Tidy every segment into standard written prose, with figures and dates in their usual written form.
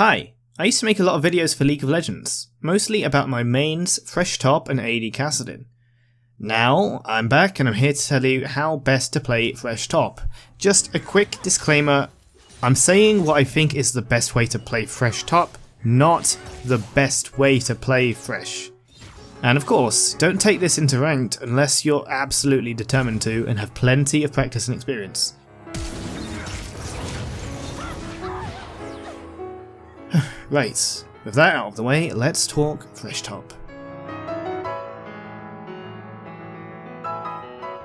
Hi, I used to make a lot of videos for League of Legends, mostly about my mains, Thresh top and AD Kassadin. Now, I'm back and I'm here to tell you how best to play Thresh top. Just a quick disclaimer, I'm saying what I think is the best way to play Thresh top, not the best way to play Thresh. And of course, don't take this into ranked unless you're absolutely determined to and have plenty of practice and experience. Right, with that out of the way, let's talk Thresh top.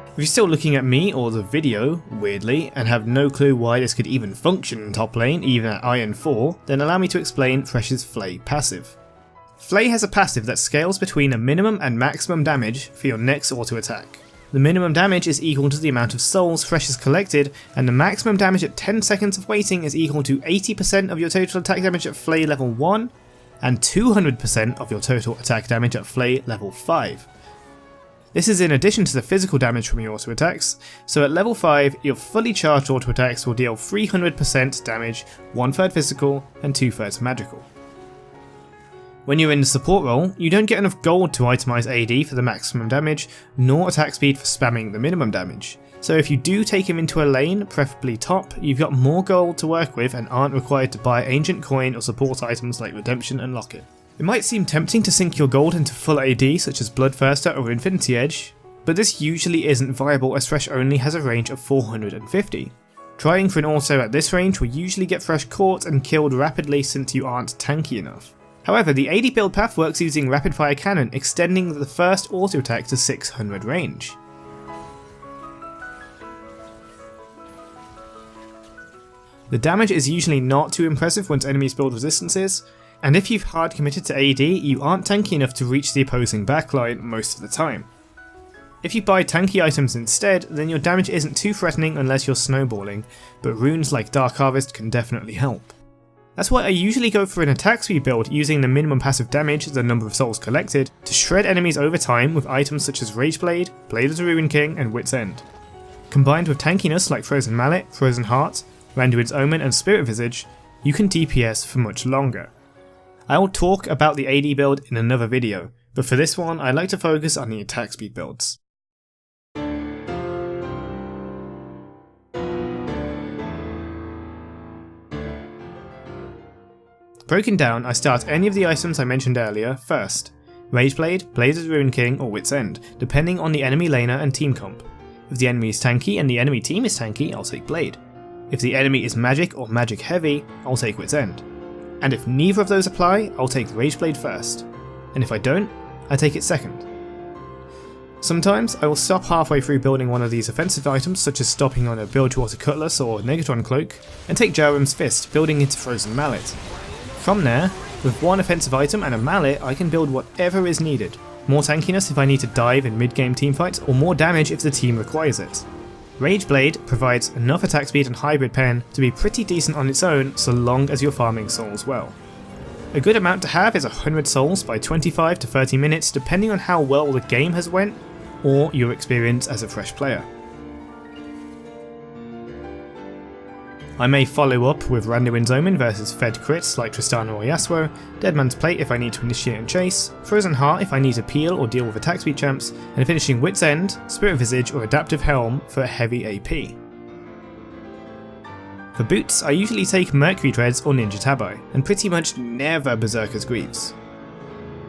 If you're still looking at me or the video, weirdly, and have no clue why this could even function in top lane, even at Iron 4, then allow me to explain Thresh's Flay passive. Flay has a passive that scales between a minimum and maximum damage for your next auto attack. The minimum damage is equal to the amount of souls Thresh has collected, and the maximum damage at 10 seconds of waiting is equal to 80% of your total attack damage at Flay level 1, and 200% of your total attack damage at Flay level 5. This is in addition to the physical damage from your auto attacks, so at level 5 your fully charged auto attacks will deal 300% damage, 1/3 physical and 2/3 magical. When you're in the support role, you don't get enough gold to itemize AD for the maximum damage, nor attack speed for spamming the minimum damage. So if you do take him into a lane, preferably top, you've got more gold to work with and aren't required to buy ancient coin or support items like redemption and lock-in. It might seem tempting to sink your gold into full AD such as Bloodthirster or Infinity Edge, but this usually isn't viable as Thresh only has a range of 450. Trying for an auto at this range will usually get Thresh caught and killed rapidly since you aren't tanky enough. However, the AD build path works using rapid fire cannon, extending the first auto attack to 600 range. The damage is usually not too impressive once enemies build resistances, and if you've hard committed to AD, you aren't tanky enough to reach the opposing backline most of the time. If you buy tanky items instead, then your damage isn't too threatening unless you're snowballing, but runes like Dark Harvest can definitely help. That's why I usually go for an attack speed build using the minimum passive damage, the number of souls collected, to shred enemies over time with items such as Rageblade, Blade of the Ruin King and Wit's End. Combined with tankiness like Frozen Mallet, Frozen Heart, Randuin's Omen and Spirit Visage, you can DPS for much longer. I will talk about the AD build in another video, but for this one I like to focus on the attack speed builds. Broken down, I start any of the items I mentioned earlier first. Rageblade, Blade of the Ruin King or Wit's End, depending on the enemy laner and team comp. If the enemy is tanky and the enemy team is tanky, I'll take Blade. If the enemy is magic or magic heavy, I'll take Wit's End. And if neither of those apply, I'll take Rageblade first. And if I don't, I take it second. Sometimes I will stop halfway through building one of these offensive items, such as stopping on a Bilgewater Cutlass or Negatron Cloak, and take Jarum's Fist, building into Frozen Mallet. From there, with one offensive item and a mallet, I can build whatever is needed. More tankiness if I need to dive in mid-game teamfights, or more damage if the team requires it. Rageblade provides enough attack speed and hybrid pen to be pretty decent on its own so long as you're farming souls well. A good amount to have is 100 souls by 25 to 30 minutes depending on how well the game has went or your experience as a Thresh player. I may follow up with Randuin's Omen versus fed crits like Tristana or Yasuo, Deadman's Plate if I need to initiate and chase, Frozen Heart if I need to peel or deal with attack speed champs, and finishing Wit's End, Spirit Visage or Adaptive Helm for a heavy AP. For boots, I usually take Mercury Treads or Ninja Tabai, and pretty much never Berserker's Greaves.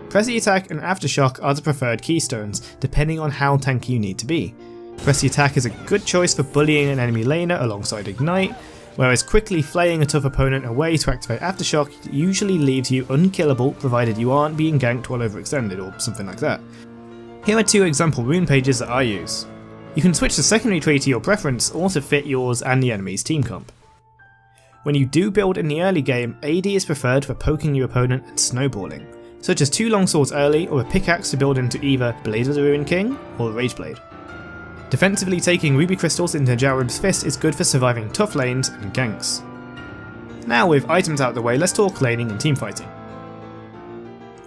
Press the Attack and Aftershock are the preferred keystones, depending on how tanky you need to be. Press the Attack is a good choice for bullying an enemy laner alongside Ignite, whereas quickly flaying a tough opponent away to activate Aftershock usually leaves you unkillable provided you aren't being ganked while overextended or something like that. Here are two example rune pages that I use. You can switch the secondary tree to your preference or to fit yours and the enemy's team comp. When you do build in the early game, AD is preferred for poking your opponent and snowballing, such as 2 longswords early or a pickaxe to build into either Blade of the Ruin King or Rageblade. Defensively taking ruby crystals into Jarum's Fist is good for surviving tough lanes and ganks. Now with items out of the way, let's talk laning and teamfighting.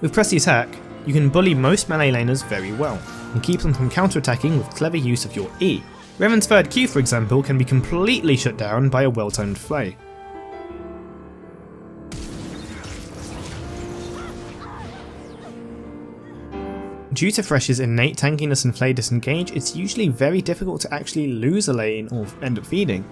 With Press the Attack, you can bully most melee laners very well, and keep them from counter-attacking with clever use of your E. Revan's third Q for example can be completely shut down by a well-timed flay. Due to Thresh's innate tankiness and flay disengage, it's usually very difficult to actually lose a lane or end up feeding,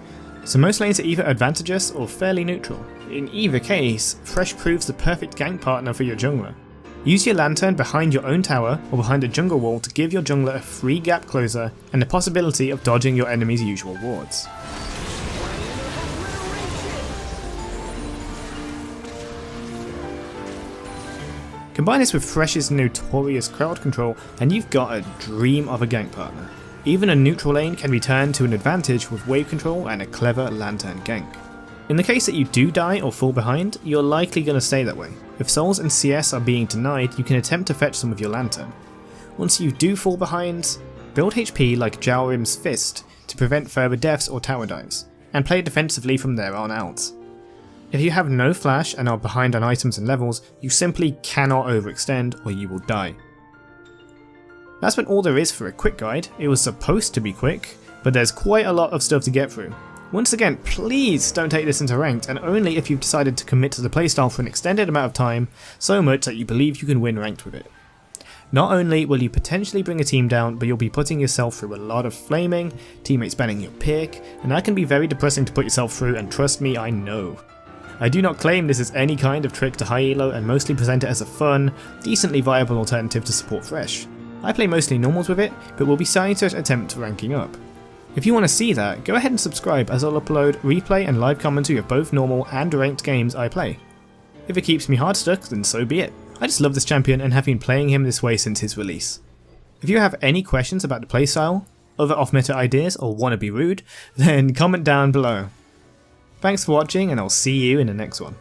so most lanes are either advantageous or fairly neutral. In either case, Thresh proves the perfect gank partner for your jungler. Use your lantern behind your own tower or behind a jungle wall to give your jungler a free gap closer and the possibility of dodging your enemy's usual wards. Combine this with Thresh's notorious crowd control and you've got a dream of a gank partner. Even a neutral lane can be turned to an advantage with wave control and a clever lantern gank. In the case that you do die or fall behind, you're likely going to stay that way. If souls and CS are being denied, you can attempt to fetch some with your lantern. Once you do fall behind, build HP like Jalrim's Fist to prevent further deaths or tower dives, and play defensively from there on out. If you have no flash and are behind on items and levels, you simply cannot overextend or you will die. That's been all there is for a quick guide. It was supposed to be quick, but there's quite a lot of stuff to get through. Once again, please don't take this into ranked, and only if you've decided to commit to the playstyle for an extended amount of time, so much that you believe you can win ranked with it. Not only will you potentially bring a team down, but you'll be putting yourself through a lot of flaming, teammates banning your pick, and that can be very depressing to put yourself through, and trust me, I know. I do not claim this is any kind of trick to high elo and mostly present it as a fun, decently viable alternative to support Thresh. I play mostly normals with it, but will be starting to attempt ranking up. If you want to see that, go ahead and subscribe as I'll upload replay and live commentary of both normal and ranked games I play. If it keeps me hard stuck, then so be it. I just love this champion and have been playing him this way since his release. If you have any questions about the playstyle, other off-meta ideas, or want to be rude, then comment down below. Thanks for watching and I'll see you in the next one.